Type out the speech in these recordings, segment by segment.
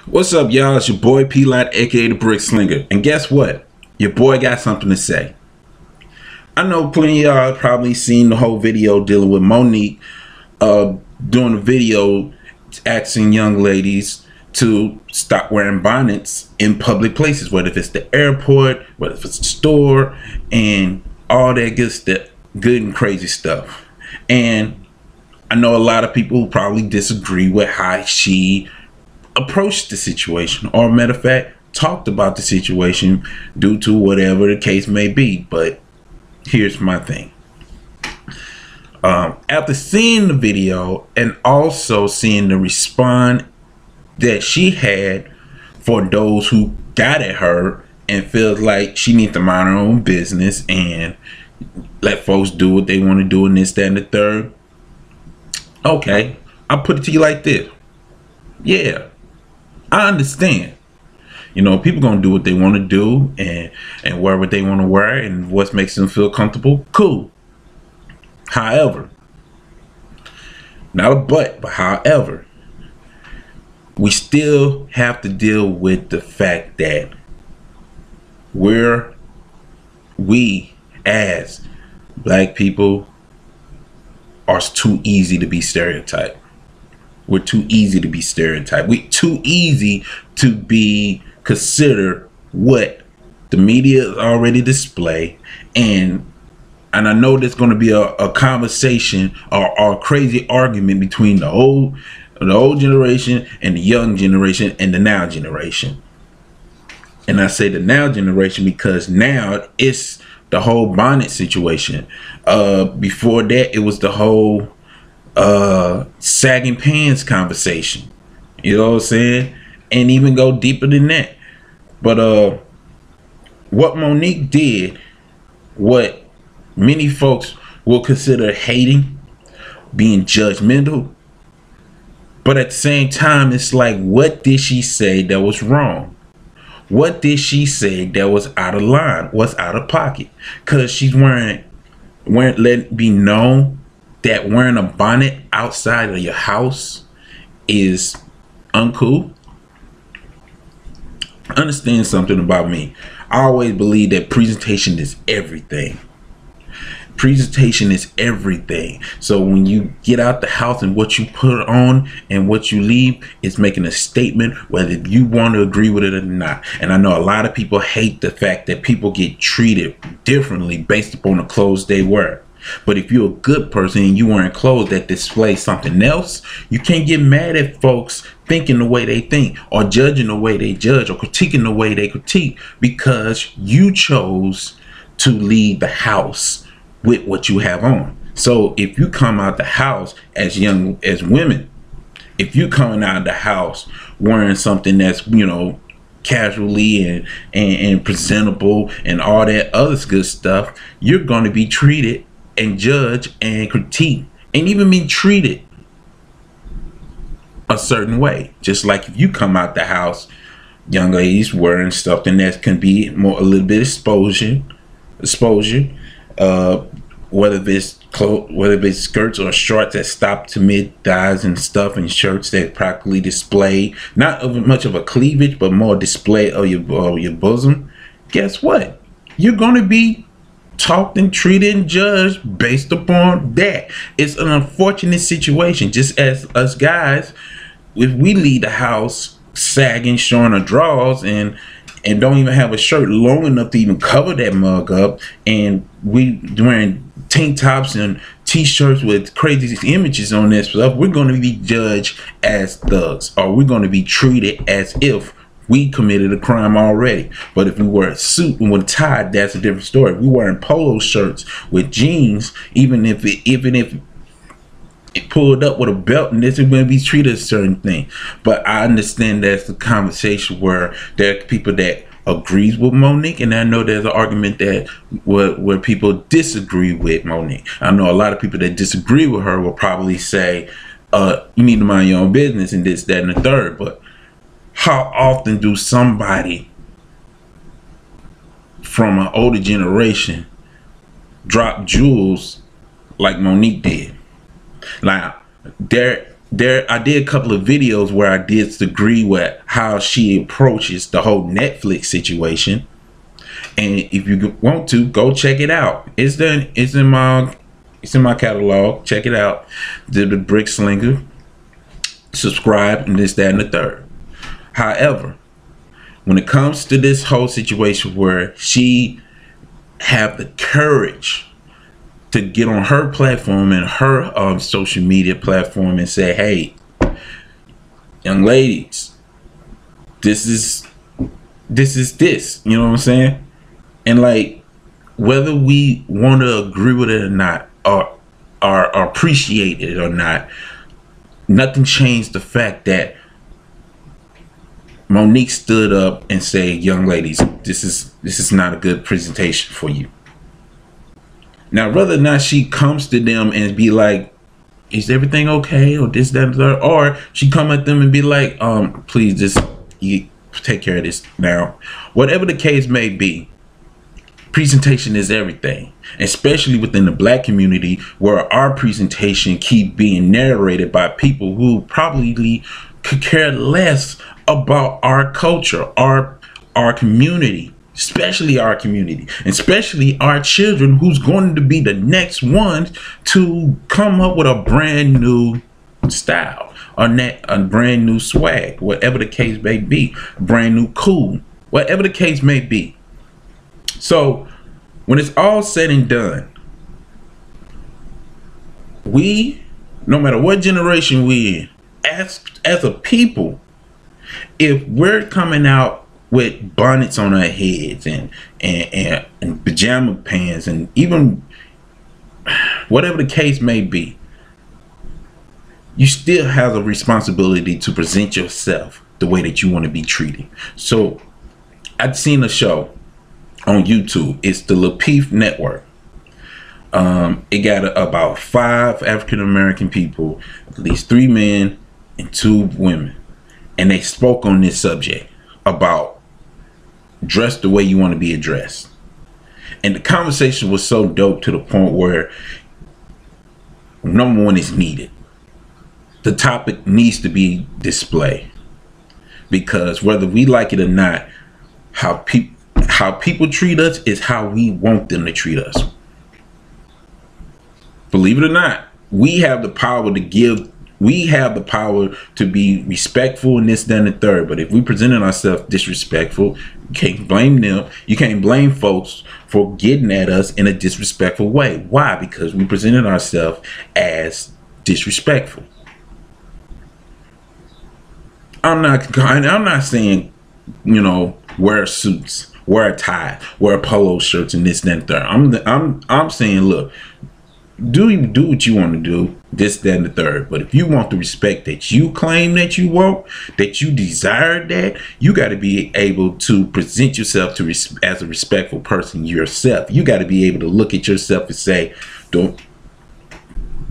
What's up, y'all? It's your boy P-Lot, aka the Brick Slinger. And guess what? Your boy got something to say. I know plenty of y'all probably seen the whole video dealing with Monique doing a video asking young ladies to stop wearing bonnets in public places, whether if it's the airport, whether if it's the store, and all that good and crazy stuff. And I know a lot of people who probably disagree with how she approached the situation, or matter of fact, talked about the situation due to whatever the case may be. But here's my thing. After seeing the video and also seeing the response that she had for those who got at her and feels like she needs to mind her own business and let folks do what they want to do and this, that, and the third. Okay, I'll put it to you like this. Yeah, I understand. You know, people gonna do what they want to do and wear what they want to wear and what makes them feel comfortable. Cool. However, not a but however, we still have to deal with the fact that we as black people are too easy to be stereotyped. We're too easy to be stereotyped. We're too easy to be considered what the media already display. And I know there's going to be a conversation or a crazy argument between the old generation and the young generation and the now generation. And I say the now generation because now it's the whole bonnet situation. Before that, it was the whole sagging pants conversation. You know what I'm saying? And even go deeper than that. But what Monique did, what many folks will consider hating, being judgmental, but at the same time, it's like, what did she say that was wrong? What did she say that was out of line, was out of pocket? Because she's letting it be known that wearing a bonnet outside of your house is uncool. Understand something about me. I always believe that presentation is everything. Presentation is everything. So when you get out the house and what you put on and what you leave is making a statement, whether you want to agree with it or not. And I know a lot of people hate the fact that people get treated differently based upon the clothes they wear. But if you're a good person and you wearing clothes that display something else, you can't get mad at folks thinking the way they think, or judging the way they judge, or critiquing the way they critique, because you chose to leave the house with what you have on. So if you come out the house as young as women, if you coming out of the house wearing something that's, you know, casually and presentable and all that other good stuff, you're going to be treated and judged and critiqued and even be treated a certain way. Just like if you come out the house, young ladies, wearing something that can be a little bit exposure, whether it's skirts or shorts that stop to mid thighs and stuff, and shirts that practically display not much of a cleavage but more display of your bosom. Guess what? You're going to be talked and treated and judged based upon that. It's an unfortunate situation. Just as us guys, if we leave the house sagging, showing our drawers, and don't even have a shirt long enough to even cover that mug up, and we wearing tank tops and t-shirts with crazy images on this stuff, we're going to be judged as thugs, or we're going to be treated as if we committed a crime already. But if we wear a suit and we're tied, that's a different story. If we wearing polo shirts with jeans, even if it pulled up with a belt, and this is going to be treated a certain thing. But I understand that's the conversation where there are people that agrees with Monique, and I know there's an argument that where people disagree with Monique. I know a lot of people that disagree with her will probably say, you need to mind your own business and this, that, and the third. But how often do somebody from an older generation drop jewels like Monique did? Like, I did a couple of videos where I disagree with how she approaches the whole Netflix situation. And if you want to, go check it out. It's in my catalog. Check it out. The Brick Slinger. Subscribe and this, that, and the third. However, when it comes to this whole situation where she have the courage to get on her platform and her social media platform and say, hey, young ladies, this is this, you know what I'm saying? And like, whether we want to agree with it or not, or appreciate it or not, nothing changed the fact that Monique stood up and said, young ladies, this is not a good presentation for you. Now, whether or not she comes to them and be like, is everything okay? Or this, that, and the third, or she come at them and be like, please just take care of this now. Whatever the case may be, presentation is everything, especially within the Black community, where our presentation keep being narrated by people who probably could care less about our culture, our community, especially our community, especially our children, who's going to be the next ones to come up with a brand new style, a brand new swag, whatever the case may be, brand new cool, whatever the case may be. So when it's all said and done, we, no matter what generation we in, as a people, if we're coming out with bonnets on our heads and pajama pants and even whatever the case may be, you still have a responsibility to present yourself the way that you want to be treated. So I've seen a show on YouTube. It's the Lapeef Network. It got about 5 African American people, at least 3 men and 2 women, and they spoke on this subject about dress the way you want to be addressed. And the conversation was so dope to the point where number one is needed. The topic needs to be displayed, because whether we like it or not, how people treat us is how we want them to treat us. Believe it or not, we have the power to give. We have the power to be respectful and this, that, and the third. But if we presented ourselves disrespectful, you can't blame them. You can't blame folks for getting at us in a disrespectful way. Why? Because we presented ourselves as disrespectful. I'm not saying, you know, wear suits, wear a tie, wear polo shirts and this, that, and the third. I'm saying, look, do what you want to do, this, that, and the third. But if you want the respect that you claim that you want, that you desire, that you got to be able to present yourself as a respectful person yourself. You got to be able to look at yourself and say, do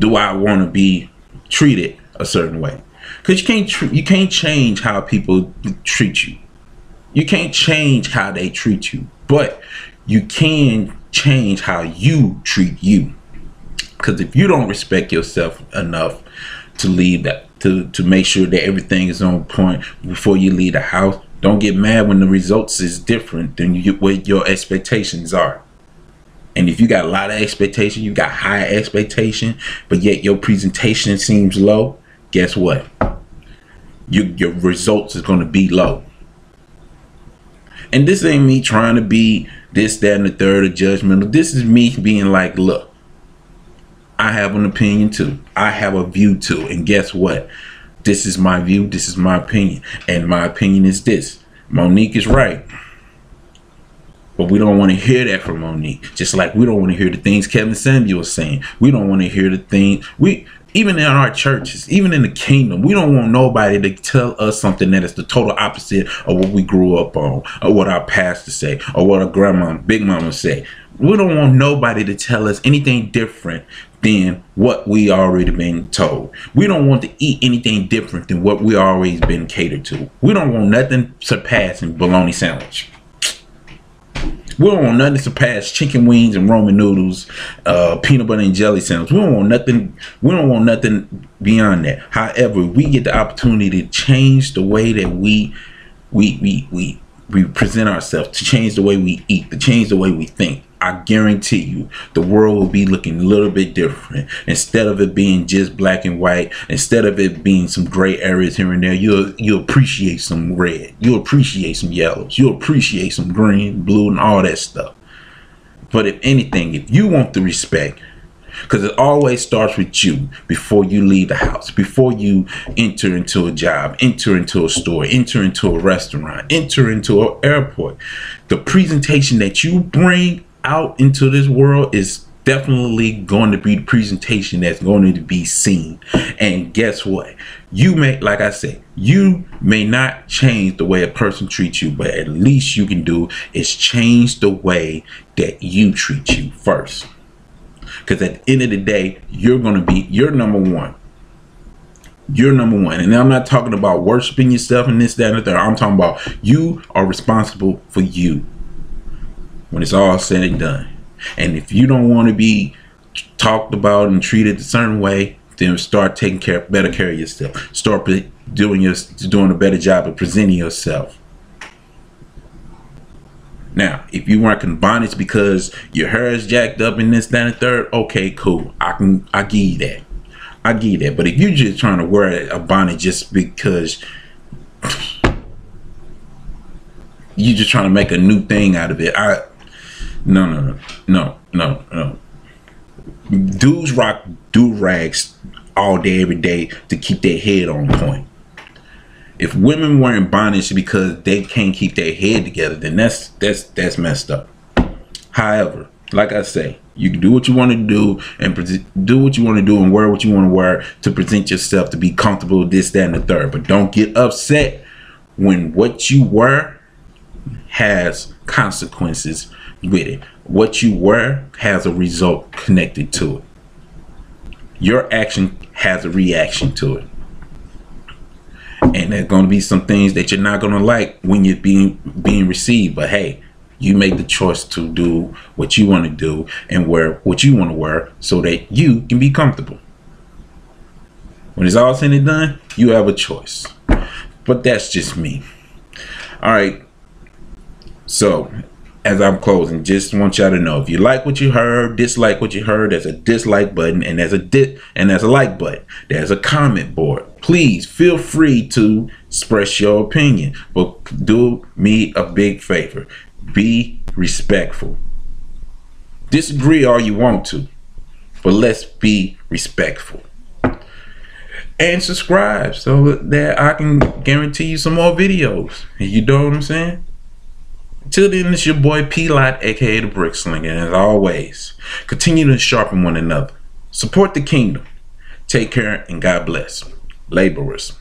I want to be treated a certain way? Because you can't change how people treat you. You can't change how they treat you, but you can change how you treat you. Because if you don't respect yourself enough to leave that, to make sure that everything is on point before you leave the house, don't get mad when the results is different than what your expectations are. And if you got a lot of expectation, you got high expectation, but yet your presentation seems low, guess what? Your results is going to be low. And this ain't me trying to be this, that, and the third, or judgmental. This is me being like, look, I have an opinion too. I have a view too. And guess what? This is my view. This is my opinion. And my opinion is this. Monique is right. But we don't want to hear that from Monique. Just like we don't want to hear the things Kevin Samuel is saying. We don't want to hear the things. Even in our churches, even in the kingdom, we don't want nobody to tell us something that is the total opposite of what we grew up on, or what our pastor say, or what our grandma, big mama say. We don't want nobody to tell us anything different than what we already been told. We don't want to eat anything different than what we always been catered to. We don't want nothing surpassing bologna sandwich. We don't want nothing to surpass chicken wings and Roman noodles, peanut butter and jelly sandwiches. We don't want nothing. We don't want nothing beyond that. However, we get the opportunity to change the way that we present ourselves, to change the way we eat, to change the way we think. I guarantee you the world will be looking a little bit different. Instead of it being just black and white, instead of it being some gray areas here and there, you'll appreciate some red, you'll appreciate some yellows, you'll appreciate some green, blue, and all that stuff. But if anything, if you want the respect, because it always starts with you before you leave the house, before you enter into a job, enter into a store, enter into a restaurant, enter into an airport. The presentation that you bring out into this world is definitely going to be the presentation that's going to be seen. And guess what? You may, like I said, you may not change the way a person treats you, but at least you can do is change the way that you treat you first. Because at the end of the day, you're number one. You're number one. And I'm not talking about worshiping yourself and this, that, and the third. I'm talking about you are responsible for you when it's all said and done. And if you don't want to be talked about and treated a certain way, then start taking better care of yourself. Start doing a better job of presenting yourself. Now, if you weren't bondage because your hair is jacked up and this, that, and the third, okay, cool. I give you that. I give you that. But if you're just trying to wear a bonnet just because you're just trying to make a new thing out of it, no. Dudes rock do-rags all day, every day to keep their head on point. If women wearing bonnets because they can't keep their head together, then that's messed up. However, like I say, you can do what you want to do and do what you want to do and wear what you want to wear to present yourself to be comfortable, this, that, and the third. But don't get upset when what you wear has consequences with it. What you wear has a result connected to it. Your action has a reaction to it. And there's going to be some things that you're not going to like when you're being received. But hey, you make the choice to do what you want to do and wear what you want to wear so that you can be comfortable. When it's all said and done, you have a choice. But that's just me. All right. So as I'm closing, just want y'all to know, if you like what you heard, dislike what you heard, there's a dislike button and there's a like button. There's a comment board. Please feel free to express your opinion, but do me a big favor. Be respectful. Disagree all you want to, but let's be respectful. And subscribe so that I can guarantee you some more videos. You know what I'm saying? Till then, it's your boy P-Lot, aka the Brick Slinger, and as always, continue to sharpen one another. Support the kingdom. Take care and God bless. Laborers.